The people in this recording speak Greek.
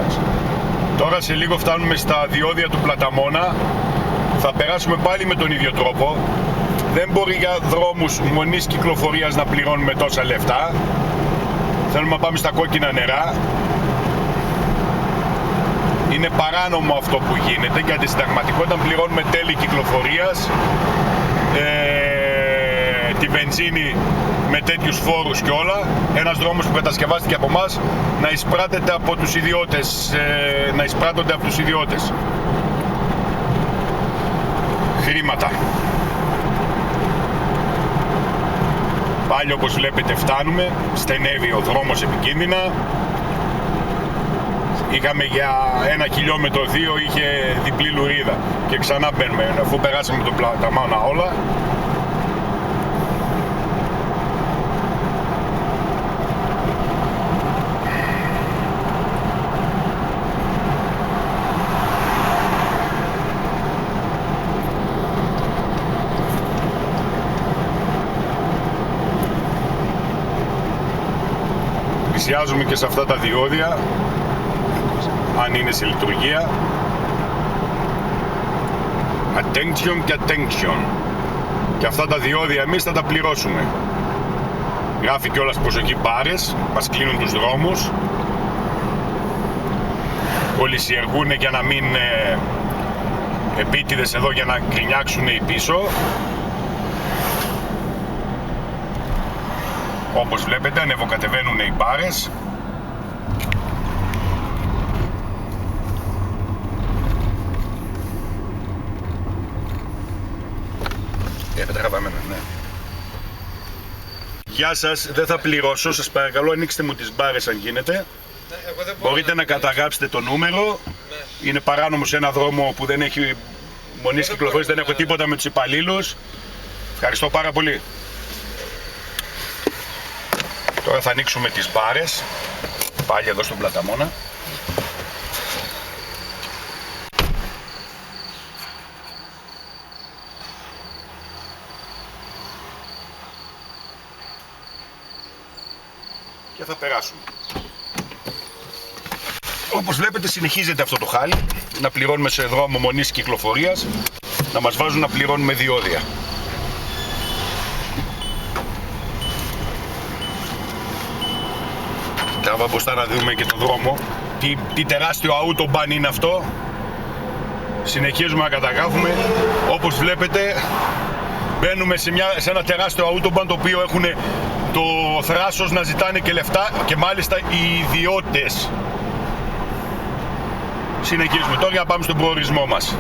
εντάξει. Τώρα σε λίγο φτάνουμε στα διόδια του Πλαταμόνα. Θα περάσουμε πάλι με τον ίδιο τρόπο. Δεν μπορεί για δρόμους μονής κυκλοφορίας να πληρώνουμε τόσα λεφτά. Θέλουμε να πάμε στα κόκκινα νερά. Είναι παράνομο αυτό που γίνεται και αντισυνταγματικό όταν πληρώνουμε τέλη κυκλοφορίας, τη βενζίνη με τέτοιους φόρους και όλα. Ένας δρόμος που κατασκευάστηκε από εμάς να εισπράττεται από τους ιδιώτες, χρήματα. Πάλι όπως βλέπετε φτάνουμε, στενεύει ο δρόμος επικίνδυνα. Είχαμε για 1 χιλιόμετρο 2 είχε διπλή λουρίδα και ξανά μπαίνουμε αφού περάσαμε τον Πλαταμόνα όλα. Πλησιάζουμε και σε αυτά τα διόδια, αν είναι σε λειτουργία. Attention και attention. Και αυτά τα διόδια εμείς θα τα πληρώσουμε. Γράφει κιόλας προσοχή μπάρες, μας κλείνουν τους δρόμους. Κολυσιεργούν για να μην επίτηδες εδώ για να γκρινιάξουν οι πίσω. Όπως βλέπετε ανεβοκατεβαίνουν οι μπάρες. Ναι. Γεια σας, δεν θα πληρώσω, σας παρακαλώ ανοίξτε μου τις μπάρες αν γίνεται. Μπορείτε να καταγράψετε το νούμερο. Είναι παράνομο σε ένα δρόμο που δεν έχει μονής κυκλοφορίας, δεν έχω τίποτα με τους υπαλλήλους. Ευχαριστώ πάρα πολύ. Τώρα θα ανοίξουμε τις μπάρες, πάλι εδώ στον Πλαταμόνα. Και θα περάσουμε. Όπως βλέπετε συνεχίζεται αυτό το χάλι, να πληρώνουμε σε δρόμο μονής κυκλοφορίας, να μας βάζουν να πληρώνουμε διόδια. Τραβά μπροστά να δούμε και το δρόμο, τι τεράστιο autobahn είναι αυτό. Συνεχίζουμε να καταγράφουμε. Όπως βλέπετε μπαίνουμε σε ένα τεράστιο autobahn το οποίο έχουν το θράσος να ζητάνε και λεφτά και μάλιστα οι ιδιώτες. Συνεχίζουμε τώρα για να πάμε στον προορισμό μας.